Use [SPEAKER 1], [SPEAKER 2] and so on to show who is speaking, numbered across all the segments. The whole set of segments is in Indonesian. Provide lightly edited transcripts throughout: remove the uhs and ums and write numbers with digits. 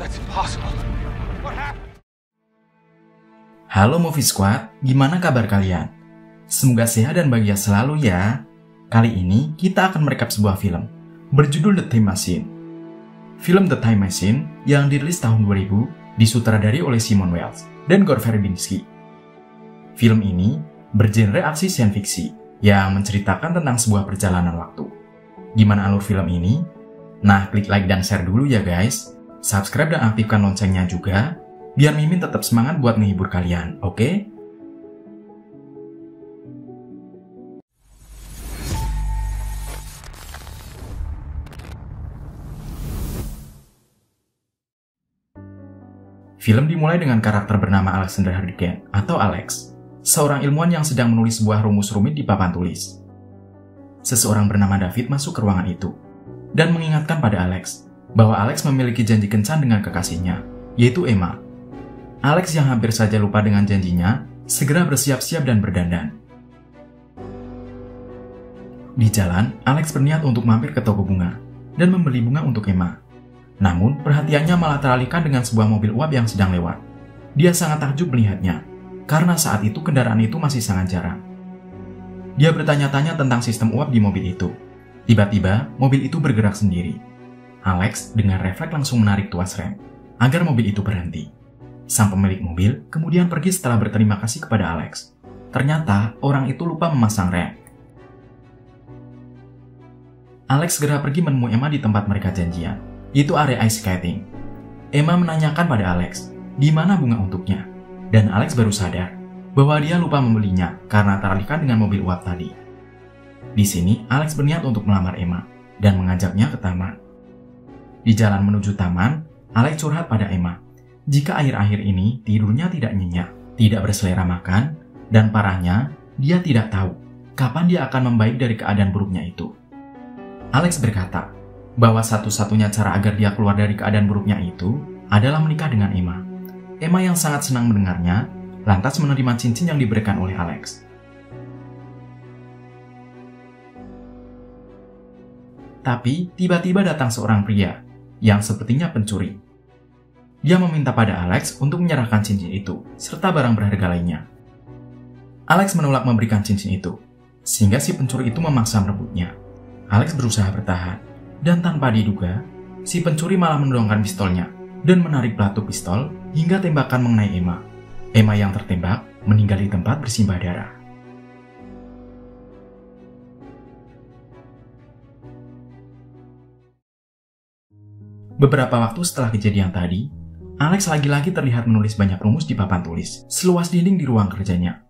[SPEAKER 1] That's impossible. What happened?
[SPEAKER 2] Halo Movie Squad, gimana kabar kalian? Semoga sehat dan bahagia selalu ya. Kali ini kita akan merekap sebuah film berjudul The Time Machine. Film The Time Machine yang dirilis tahun 2000 disutradari oleh Simon Wells dan Gore Verbinski. Film ini bergenre aksi sains fiksi yang menceritakan tentang sebuah perjalanan waktu. Gimana alur film ini? Nah, klik like dan share dulu ya guys. Subscribe dan aktifkan loncengnya juga, biar Mimin tetap semangat buat menghibur kalian, oke? Film dimulai dengan karakter bernama Alexander Hardigan atau Alex, seorang ilmuwan yang sedang menulis sebuah rumus rumit di papan tulis. Seseorang bernama David masuk ke ruangan itu dan mengingatkan pada Alex bahwa Alex memiliki janji kencan dengan kekasihnya, yaitu Emma. Alex yang hampir saja lupa dengan janjinya, segera bersiap-siap dan berdandan. Di jalan, Alex berniat untuk mampir ke toko bunga dan membeli bunga untuk Emma. Namun, perhatiannya malah teralihkan dengan sebuah mobil uap yang sedang lewat. Dia sangat takjub melihatnya, karena saat itu kendaraan itu masih sangat jarang. Dia bertanya-tanya tentang sistem uap di mobil itu. Tiba-tiba, mobil itu bergerak sendiri. Alex dengan refleks langsung menarik tuas rem agar mobil itu berhenti. Sang pemilik mobil kemudian pergi setelah berterima kasih kepada Alex. Ternyata orang itu lupa memasang rem. Alex segera pergi menemui Emma di tempat mereka janjian, yaitu area ice skating. Emma menanyakan pada Alex, di mana bunga untuknya, dan Alex baru sadar bahwa dia lupa membelinya karena teralihkan dengan mobil uap tadi. Di sini, Alex berniat untuk melamar Emma dan mengajaknya ke taman. Di jalan menuju taman, Alex curhat pada Emma jika akhir-akhir ini tidurnya tidak nyenyak, tidak berselera makan, dan parahnya, dia tidak tahu kapan dia akan membaik dari keadaan buruknya itu. Alex berkata bahwa satu-satunya cara agar dia keluar dari keadaan buruknya itu adalah menikah dengan Emma. Emma yang sangat senang mendengarnya, lantas menerima cincin yang diberikan oleh Alex. Tapi tiba-tiba datang seorang pria yang sepertinya pencuri. Dia meminta pada Alex untuk menyerahkan cincin itu, serta barang berharga lainnya. Alex menolak memberikan cincin itu, sehingga si pencuri itu memaksa merebutnya. Alex berusaha bertahan, dan tanpa diduga, si pencuri malah menodongkan pistolnya dan menarik pelatuk pistol hingga tembakan mengenai Emma. Emma yang tertembak meninggal di tempat bersimbah darah. Beberapa waktu setelah kejadian tadi, Alex lagi-lagi terlihat menulis banyak rumus di papan tulis, seluas dinding di ruang kerjanya.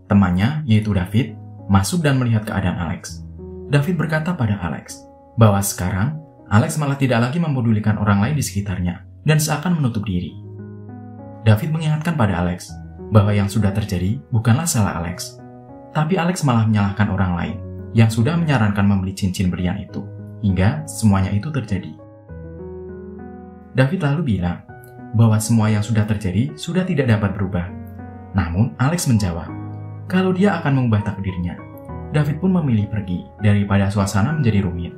[SPEAKER 2] Temannya, yaitu David, masuk dan melihat keadaan Alex. David berkata pada Alex bahwa sekarang, Alex malah tidak lagi mempedulikan orang lain di sekitarnya dan seakan menutup diri. David mengingatkan pada Alex bahwa yang sudah terjadi bukanlah salah Alex, tapi Alex malah menyalahkan orang lain yang sudah menyarankan membeli cincin berlian itu. Hingga semuanya itu terjadi. David lalu bilang bahwa semua yang sudah terjadi sudah tidak dapat berubah. Namun Alex menjawab kalau dia akan mengubah takdirnya. David pun memilih pergi daripada suasana menjadi rumit.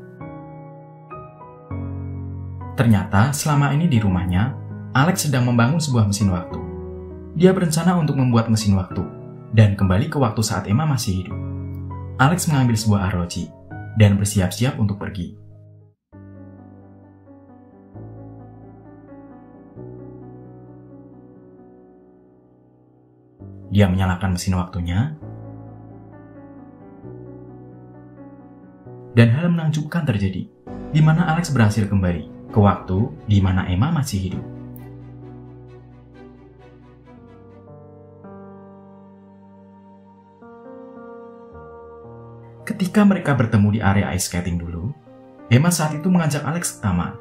[SPEAKER 2] Ternyata selama ini di rumahnya, Alex sedang membangun sebuah mesin waktu. Dia berencana untuk membuat mesin waktu dan kembali ke waktu saat Emma masih hidup. Alex mengambil sebuah arloji dan bersiap-siap untuk pergi. Dia menyalakan mesin waktunya, dan hal menakjubkan terjadi, di mana Alex berhasil kembali ke waktu di mana Emma masih hidup. Ketika mereka bertemu di area ice skating dulu, Emma saat itu mengajak Alex ke taman.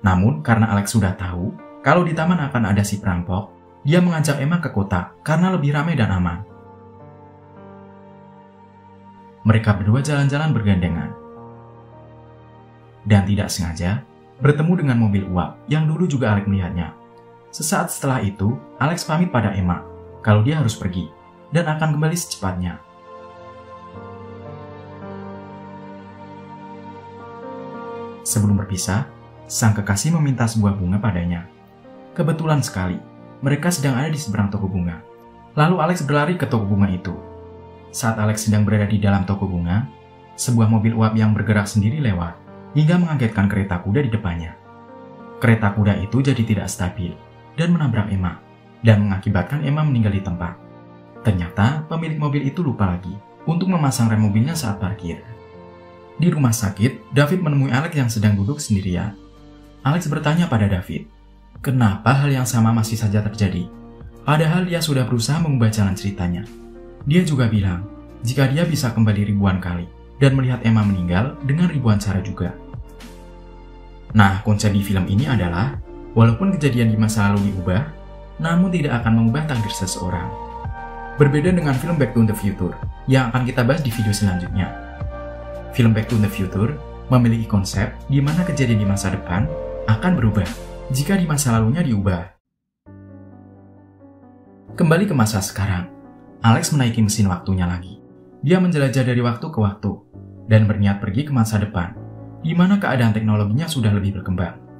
[SPEAKER 2] Namun, karena Alex sudah tahu kalau di taman akan ada si perampok, dia mengajak Emma ke kota karena lebih ramai dan aman. Mereka berdua jalan-jalan bergandengan. Dan tidak sengaja, bertemu dengan mobil uap yang dulu juga Alex melihatnya. Sesaat setelah itu, Alex pamit pada Emma kalau dia harus pergi dan akan kembali secepatnya. Sebelum berpisah, sang kekasih meminta sebuah bunga padanya. Kebetulan sekali, mereka sedang ada di seberang toko bunga. Lalu Alex berlari ke toko bunga itu. Saat Alex sedang berada di dalam toko bunga, sebuah mobil uap yang bergerak sendiri lewat, hingga mengagetkan kereta kuda di depannya. Kereta kuda itu jadi tidak stabil, dan menabrak Emma, dan mengakibatkan Emma meninggal di tempat. Ternyata pemilik mobil itu lupa lagi untuk memasang rem mobilnya saat parkir. Di rumah sakit, David menemui Alex yang sedang duduk sendirian. Alex bertanya pada David, kenapa hal yang sama masih saja terjadi? Padahal dia sudah berusaha mengubah jalan ceritanya. Dia juga bilang, jika dia bisa kembali ribuan kali dan melihat Emma meninggal dengan ribuan cara juga. Nah, konsep di film ini adalah, walaupun kejadian di masa lalu diubah, namun tidak akan mengubah takdir seseorang. Berbeda dengan film Back to the Future, yang akan kita bahas di video selanjutnya. Film Back to the Future memiliki konsep di mana kejadian di masa depan akan berubah jika di masa lalunya diubah. Kembali ke masa sekarang, Alex menaiki mesin waktunya lagi. Dia menjelajah dari waktu ke waktu dan berniat pergi ke masa depan, di mana keadaan teknologinya sudah lebih berkembang.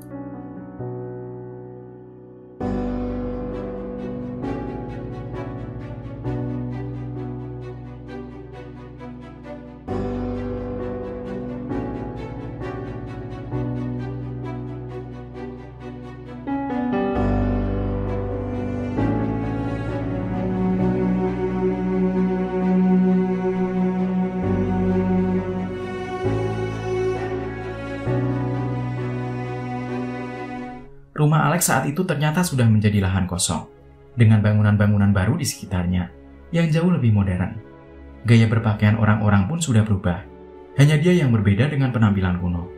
[SPEAKER 2] Rumah Alex saat itu ternyata sudah menjadi lahan kosong, dengan bangunan-bangunan baru di sekitarnya, yang jauh lebih modern. Gaya berpakaian orang-orang pun sudah berubah, hanya dia yang berbeda dengan penampilan kuno.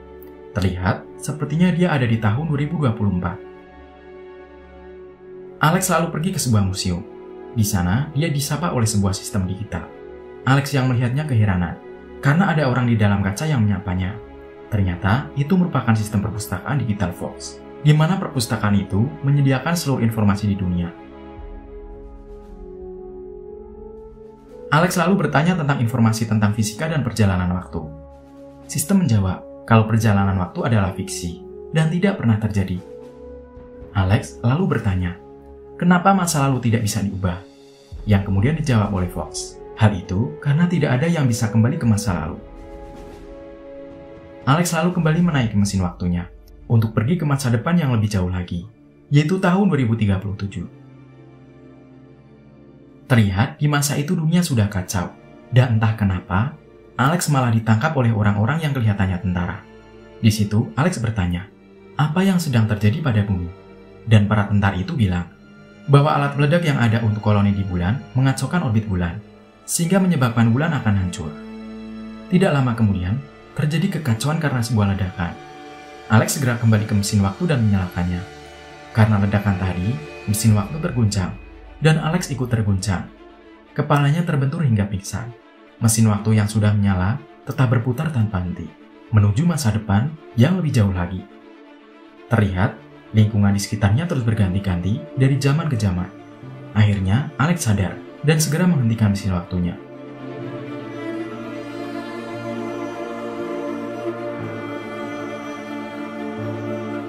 [SPEAKER 2] Terlihat sepertinya dia ada di tahun 2024. Alex lalu pergi ke sebuah museum. Di sana, dia disapa oleh sebuah sistem digital. Alex yang melihatnya keheranan, karena ada orang di dalam kaca yang menyapanya. Ternyata, itu merupakan sistem perpustakaan digital Fox, di mana perpustakaan itu menyediakan seluruh informasi di dunia. Alex lalu bertanya tentang informasi tentang fisika dan perjalanan waktu. Sistem menjawab kalau perjalanan waktu adalah fiksi dan tidak pernah terjadi. Alex lalu bertanya, kenapa masa lalu tidak bisa diubah? Yang kemudian dijawab oleh Fox, hal itu karena tidak ada yang bisa kembali ke masa lalu. Alex lalu kembali menaiki mesin waktunya untuk pergi ke masa depan yang lebih jauh lagi, yaitu tahun 2037. Terlihat di masa itu dunia sudah kacau, dan entah kenapa, Alex malah ditangkap oleh orang-orang yang kelihatannya tentara. Di situ, Alex bertanya, apa yang sedang terjadi pada bumi? Dan para tentara itu bilang, bahwa alat peledak yang ada untuk koloni di bulan mengacaukan orbit bulan, sehingga menyebabkan bulan akan hancur. Tidak lama kemudian, terjadi kekacauan karena sebuah ledakan. Alex segera kembali ke mesin waktu dan menyalakannya. Karena ledakan tadi, mesin waktu terguncang, dan Alex ikut terguncang. Kepalanya terbentur hingga pingsan. Mesin waktu yang sudah menyala tetap berputar tanpa henti, menuju masa depan yang lebih jauh lagi. Terlihat, lingkungan di sekitarnya terus berganti-ganti dari zaman ke zaman. Akhirnya, Alex sadar dan segera menghentikan mesin waktunya.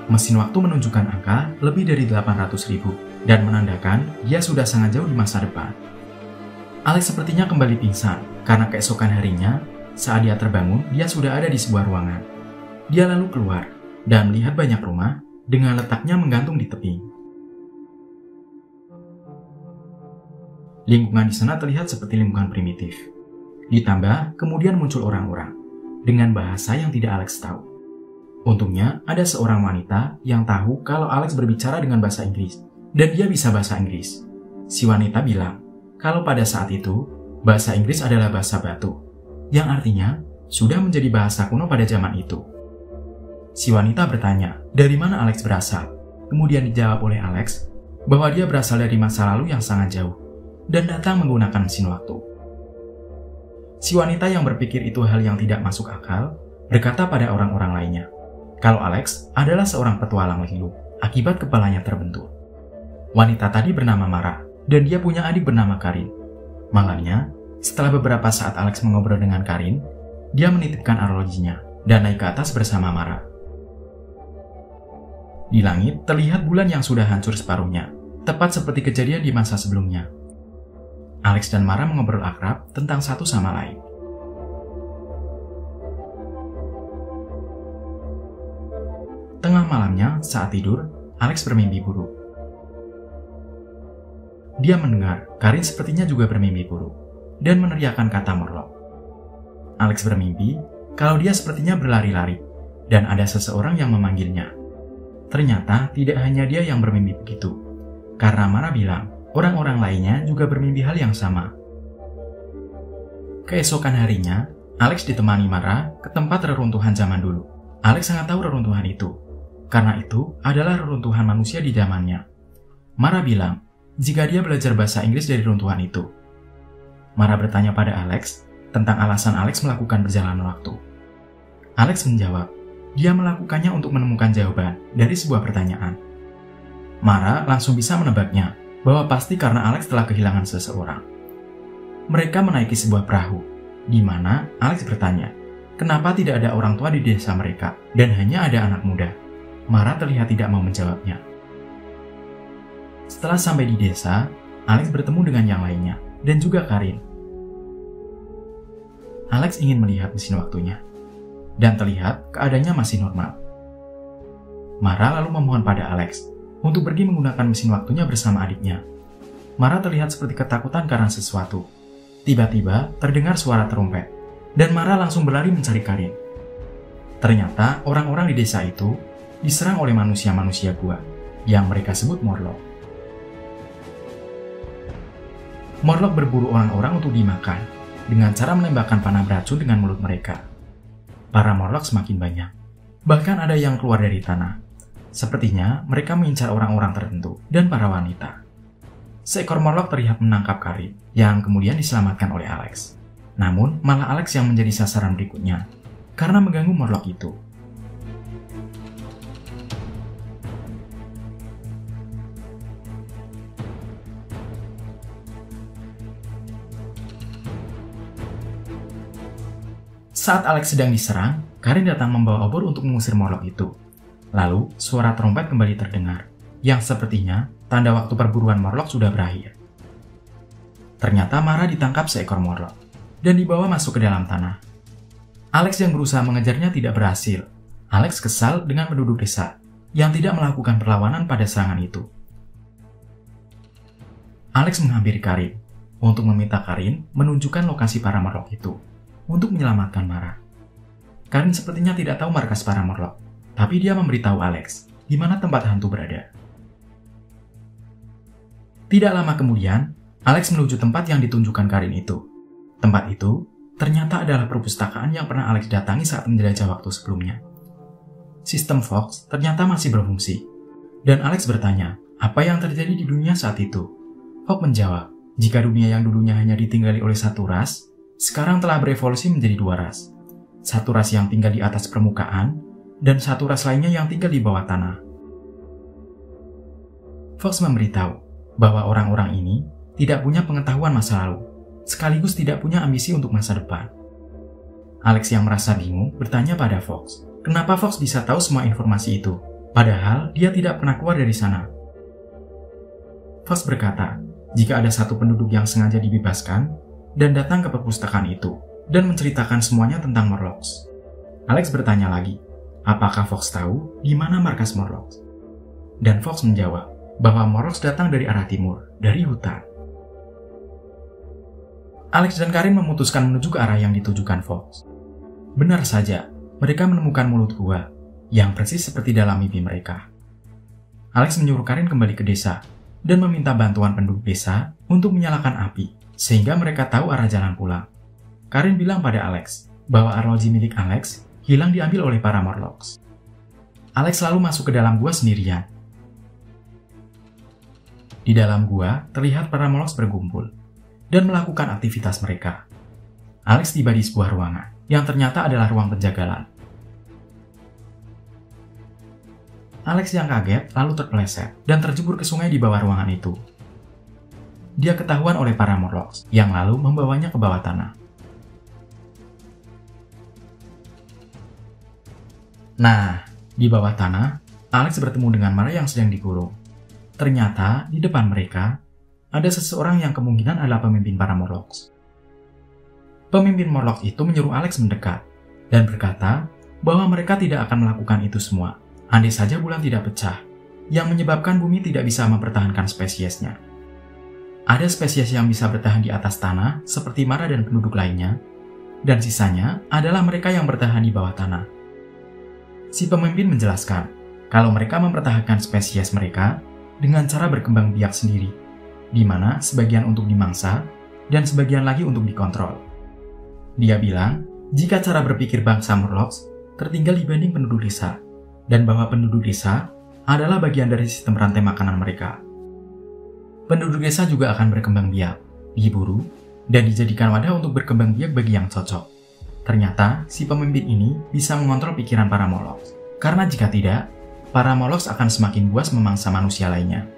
[SPEAKER 2] Mesin waktu menunjukkan angka lebih dari 800.000 dan menandakan dia sudah sangat jauh di masa depan. Alex sepertinya kembali pingsan karena keesokan harinya, saat dia terbangun, dia sudah ada di sebuah ruangan. Dia lalu keluar dan melihat banyak rumah dengan letaknya menggantung di tebing. Lingkungan di sana terlihat seperti lingkungan primitif. Ditambah, kemudian muncul orang-orang dengan bahasa yang tidak Alex tahu. Untungnya, ada seorang wanita yang tahu kalau Alex berbicara dengan bahasa Inggris, dan dia bisa bahasa Inggris. Si wanita bilang, kalau pada saat itu, bahasa Inggris adalah bahasa batu, yang artinya sudah menjadi bahasa kuno pada zaman itu. Si wanita bertanya, dari mana Alex berasal? Kemudian dijawab oleh Alex, bahwa dia berasal dari masa lalu yang sangat jauh, dan datang menggunakan mesin waktu. Si wanita yang berpikir itu hal yang tidak masuk akal, berkata pada orang-orang lainnya, kalau Alex adalah seorang petualang lilu, akibat kepalanya terbentur. Wanita tadi bernama Mara, dan dia punya adik bernama Karin. Malamnya, setelah beberapa saat Alex mengobrol dengan Karin, dia menitipkan arlojinya dan naik ke atas bersama Mara. Di langit terlihat bulan yang sudah hancur separuhnya, tepat seperti kejadian di masa sebelumnya. Alex dan Mara mengobrol akrab tentang satu sama lain. Tengah malamnya, saat tidur, Alex bermimpi buruk. Dia mendengar Karin sepertinya juga bermimpi buruk dan meneriakkan kata Morlock. Alex bermimpi kalau dia sepertinya berlari-lari dan ada seseorang yang memanggilnya. Ternyata tidak hanya dia yang bermimpi begitu, karena Mara bilang orang-orang lainnya juga bermimpi hal yang sama. Keesokan harinya, Alex ditemani Mara ke tempat reruntuhan zaman dulu. Alex sangat tahu reruntuhan itu, karena itu adalah reruntuhan manusia di zamannya. Mara bilang jika dia belajar bahasa Inggris dari runtuhan itu. Mara bertanya pada Alex tentang alasan Alex melakukan perjalanan waktu. Alex menjawab, dia melakukannya untuk menemukan jawaban dari sebuah pertanyaan. Mara langsung bisa menebaknya bahwa pasti karena Alex telah kehilangan seseorang. Mereka menaiki sebuah perahu, di mana Alex bertanya, kenapa tidak ada orang tua di desa mereka dan hanya ada anak muda? Mara terlihat tidak mau menjawabnya. Setelah sampai di desa, Alex bertemu dengan yang lainnya dan juga Karin. Alex ingin melihat mesin waktunya, dan terlihat keadaannya masih normal. Mara lalu memohon pada Alex untuk pergi menggunakan mesin waktunya bersama adiknya. Mara terlihat seperti ketakutan karena sesuatu. Tiba-tiba terdengar suara trompet, dan Mara langsung berlari mencari Karin. Ternyata orang-orang di desa itu diserang oleh manusia-manusia gua, yang mereka sebut Morlock. Morlock berburu orang-orang untuk dimakan, dengan cara menembakkan panah beracun dengan mulut mereka. Para Morlock semakin banyak. Bahkan ada yang keluar dari tanah. Sepertinya mereka mengincar orang-orang tertentu dan para wanita. Seekor Morlock terlihat menangkap Karin, yang kemudian diselamatkan oleh Alex. Namun, malah Alex yang menjadi sasaran berikutnya, karena mengganggu Morlock itu. Saat Alex sedang diserang, Karin datang membawa obor untuk mengusir Morlock itu. Lalu, suara trompet kembali terdengar, yang sepertinya tanda waktu perburuan Morlock sudah berakhir. Ternyata Mara ditangkap seekor Morlock, dan dibawa masuk ke dalam tanah. Alex yang berusaha mengejarnya tidak berhasil. Alex kesal dengan penduduk desa, yang tidak melakukan perlawanan pada serangan itu. Alex menghampiri Karin, untuk meminta Karin menunjukkan lokasi para Morlock itu, untuk menyelamatkan Mara. Karin sepertinya tidak tahu markas para Morlock, tapi dia memberitahu Alex di mana tempat hantu berada. Tidak lama kemudian, Alex menuju tempat yang ditunjukkan Karin itu. Tempat itu ternyata adalah perpustakaan yang pernah Alex datangi saat menjelajah waktu sebelumnya. Sistem Fox ternyata masih berfungsi, dan Alex bertanya, apa yang terjadi di dunia saat itu? Fox menjawab, jika dunia yang dulunya hanya ditinggali oleh satu ras, sekarang telah berevolusi menjadi dua ras. Satu ras yang tinggal di atas permukaan, dan satu ras lainnya yang tinggal di bawah tanah. Fox memberitahu bahwa orang-orang ini tidak punya pengetahuan masa lalu, sekaligus tidak punya ambisi untuk masa depan. Alex yang merasa bingung bertanya pada Fox, kenapa Fox bisa tahu semua informasi itu, padahal dia tidak pernah keluar dari sana. Fox berkata, jika ada satu penduduk yang sengaja dibebaskan dan datang ke perpustakaan itu dan menceritakan semuanya tentang Morlocks. Alex bertanya lagi, apakah Fox tahu di mana markas Morlocks? Dan Fox menjawab bahwa Morlocks datang dari arah timur, dari hutan. Alex dan Karin memutuskan menuju ke arah yang ditujukan Fox. Benar saja, mereka menemukan mulut gua yang persis seperti dalam mimpi mereka. Alex menyuruh Karin kembali ke desa dan meminta bantuan penduduk desa untuk menyalakan api, sehingga mereka tahu arah jalan pulang. Karin bilang pada Alex bahwa arloji milik Alex hilang diambil oleh para Morlocks. Alex lalu masuk ke dalam gua sendirian. Di dalam gua terlihat para Morlocks berkumpul dan melakukan aktivitas mereka. Alex tiba di sebuah ruangan yang ternyata adalah ruang penjagalan. Alex yang kaget lalu terpeleset dan terjebur ke sungai di bawah ruangan itu. Dia ketahuan oleh para Morlocks yang lalu membawanya ke bawah tanah. Nah, di bawah tanah, Alex bertemu dengan Mara yang sedang dikurung. Ternyata di depan mereka ada seseorang yang kemungkinan adalah pemimpin para Morlocks. Pemimpin Morlocks itu menyuruh Alex mendekat dan berkata bahwa mereka tidak akan melakukan itu semua andai saja bulan tidak pecah, yang menyebabkan bumi tidak bisa mempertahankan spesiesnya. Ada spesies yang bisa bertahan di atas tanah seperti Mara dan penduduk lainnya, dan sisanya adalah mereka yang bertahan di bawah tanah. Si pemimpin menjelaskan kalau mereka mempertahankan spesies mereka dengan cara berkembang biak sendiri, di mana sebagian untuk dimangsa dan sebagian lagi untuk dikontrol. Dia bilang jika cara berpikir bangsa Morlocks tertinggal dibanding penduduk desa, dan bahwa penduduk desa adalah bagian dari sistem rantai makanan mereka. Penduduk desa juga akan berkembang biak, diburu, dan dijadikan wadah untuk berkembang biak bagi yang cocok. Ternyata, si pemimpin ini bisa mengontrol pikiran para Morlocks. Karena jika tidak, para Morlocks akan semakin buas memangsa manusia lainnya.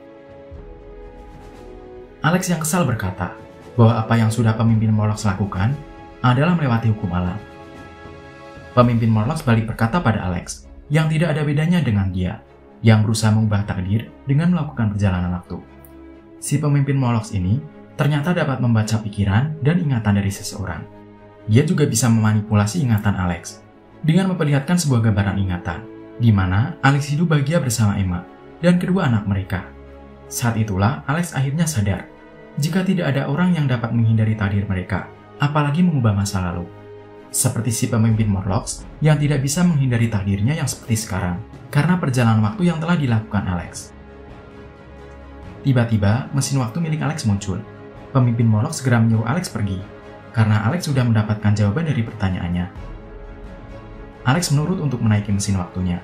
[SPEAKER 2] Alex yang kesal berkata bahwa apa yang sudah pemimpin Morlocks lakukan adalah melewati hukum alam. Pemimpin Morlocks balik berkata pada Alex yang tidak ada bedanya dengan dia, yang berusaha mengubah takdir dengan melakukan perjalanan waktu. Si pemimpin Morlocks ini ternyata dapat membaca pikiran dan ingatan dari seseorang. Dia juga bisa memanipulasi ingatan Alex dengan memperlihatkan sebuah gambaran ingatan, di mana Alex hidup bahagia bersama Emma dan kedua anak mereka. Saat itulah Alex akhirnya sadar jika tidak ada orang yang dapat menghindari takdir mereka, apalagi mengubah masa lalu. Seperti si pemimpin Morlocks yang tidak bisa menghindari takdirnya yang seperti sekarang karena perjalanan waktu yang telah dilakukan Alex. Tiba-tiba, mesin waktu milik Alex muncul. Pemimpin Morlocks segera menyuruh Alex pergi, karena Alex sudah mendapatkan jawaban dari pertanyaannya. Alex menurut untuk menaiki mesin waktunya.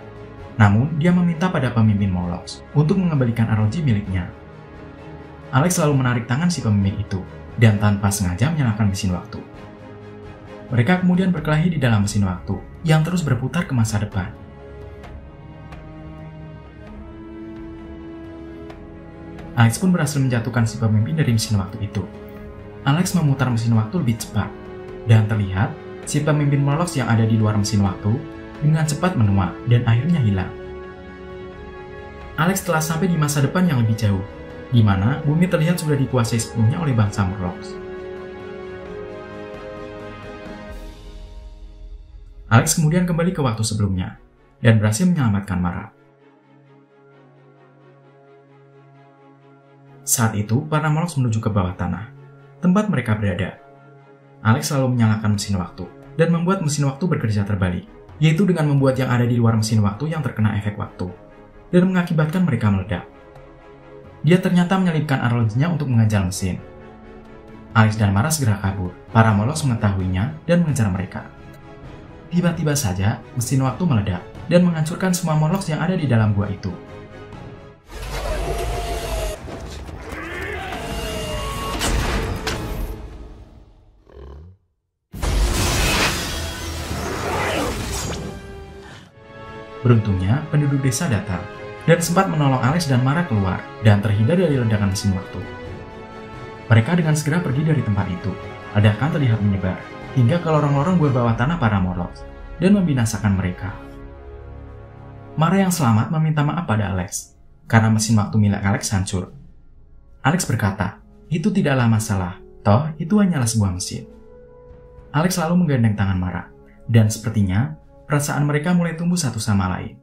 [SPEAKER 2] Namun, dia meminta pada pemimpin Morlocks untuk mengembalikan ROG miliknya. Alex selalu menarik tangan si pemimpin itu, dan tanpa sengaja menyalakan mesin waktu. Mereka kemudian berkelahi di dalam mesin waktu, yang terus berputar ke masa depan. Alex pun berhasil menjatuhkan si pemimpin dari mesin waktu itu. Alex memutar mesin waktu lebih cepat, dan terlihat si pemimpin Morlocks yang ada di luar mesin waktu dengan cepat menua dan akhirnya hilang. Alex telah sampai di masa depan yang lebih jauh, di mana bumi terlihat sudah dikuasai sepenuhnya oleh bangsa Morlocks. Alex kemudian kembali ke waktu sebelumnya, dan berhasil menyelamatkan Mara. Saat itu, para Morlocks menuju ke bawah tanah, tempat mereka berada. Alex selalu menyalakan mesin waktu, dan membuat mesin waktu bekerja terbalik, yaitu dengan membuat yang ada di luar mesin waktu yang terkena efek waktu, dan mengakibatkan mereka meledak. Dia ternyata menyelipkan arlojinya untuk mengganjal mesin. Alex dan Mara segera kabur, para Morlocks mengetahuinya dan mengejar mereka. Tiba-tiba saja, mesin waktu meledak, dan menghancurkan semua Morlocks yang ada di dalam gua itu. Beruntungnya, penduduk desa datang dan sempat menolong Alex dan Mara keluar dan terhindar dari ledakan mesin waktu. Mereka dengan segera pergi dari tempat itu. Ledakan terlihat menyebar hingga ke lorong-lorong gua bawah tanah para Morlocks dan membinasakan mereka. Mara yang selamat meminta maaf pada Alex karena mesin waktu milik Alex hancur. Alex berkata, itu tidaklah masalah, toh itu hanyalah sebuah mesin. Alex selalu menggandeng tangan Mara, dan sepertinya perasaan mereka mulai tumbuh satu sama lain.